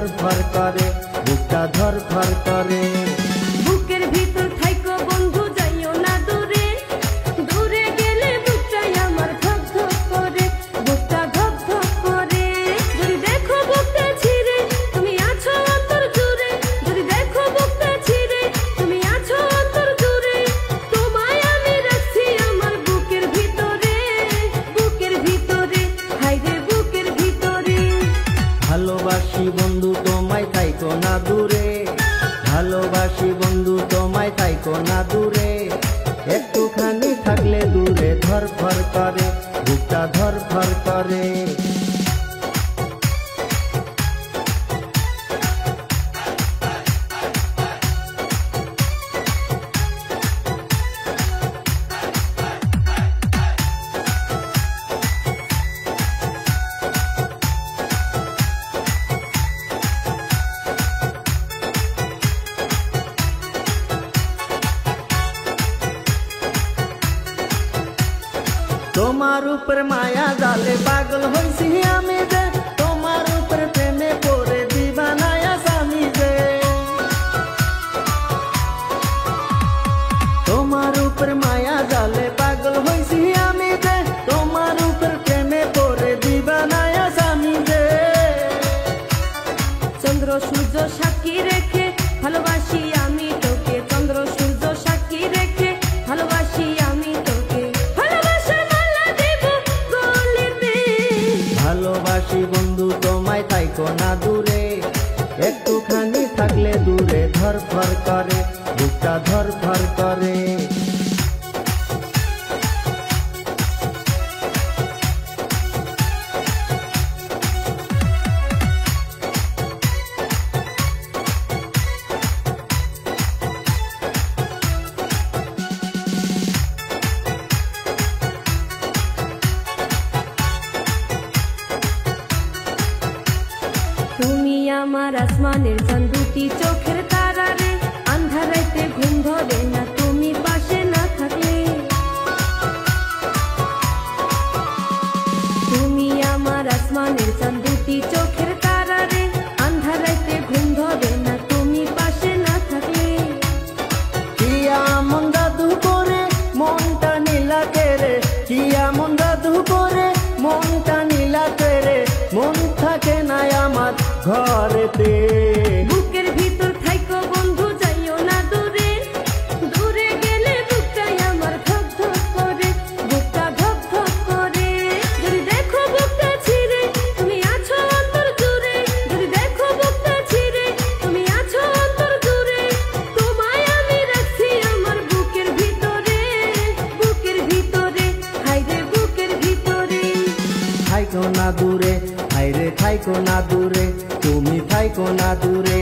ধরফর করে, বুকটা ধরফর করে। বুকের ভিতর থাইকো বন্ধু যাইও না দূরে, দূরে গেলে বুকটাই আমার ধক ধক করে, বুকটা ধক ধক করে। যদি দেখো বুকটা ছিঁড়ে তুমি আছো অন্তর জুড়ে, যদি দেখো বুকটা ছিঁড়ে তুমি আছো অন্তর জুড়ে, তোমায় আমি রাখছি আমার বুকের ভিতরে, বুকের ভিতরে, হায়রে বুকের ভিতরে। ভালোবাসি বন্ধু তোমায় থাইকো না দূরে, ভালোবাসি বন্ধু তোমায় থাইকো না দূরে, একটুখানি থাকলে দূরে ধরফর করে, বুকটা ধরফর করে। তোমার উপর মায়া জালে পাগল হইছি আমি যে, তোমার উপর প্রেমে পড়ে দিবানায়া স্বামী যে। তোমার উপর মায়া জালে পাগল হইছি আমি যে, তোমার উপর প্রেমে পড়ে দিবানায়া স্বামী যে। চন্দ্র সূর্য সাক্ষী রেখে ভালোবাসি আমি তোকে, চন্দ্র সূর্য সাক্ষী রেখে ভালোবাসি আমি তোকে, ভালোবাসার মালা দেব গলেতে। ভালোবাসি বন্ধু তোমায় থাইকো না দূরে, একটুখানি থাকলে দূরে ধরফর করে, বুকটা ধরফর করে। তুমি আমার আসমানের চাঁদ, দুটি চোখের তারা রে, আন্ধার রাতে ঘুম ধরে না তুমি পাশে না থাকলে। তুমি আমার আসমানের চাঁদ, দুটি চোখের তারা রে, আন্ধার রাতে ঘুম ধরে না তুমি পাশে না থাকলে। কি এমন জাদু করে মনটা নীলা কেরে, কি এমন জাদু করে মনটা নীলা কেরে, মন থাকে না আমার ঘরেতে। বুকের ভিতর থাইকো বন্ধু যাইও না দূরে, দূরে গেলে বুকটাই আমার ধক ধক করে, বুকটা ধক ধক করে। যদি দেখো বুকটা ছিঁড়ে তুমি আছো অন্তর জুড়ে, যদি দেখো বুকটা ছিঁড়ে তুমি আছো অন্তর জুড়ে, তোমায় আমি রাখছি আমার বুকের ভিতরে, বুকের ভিতরে, হায়রে বুকের ভিতরে। থাইকো না দূরে, হায়রে থাইকো না দূরে, তুমি থাইকো না দূরে।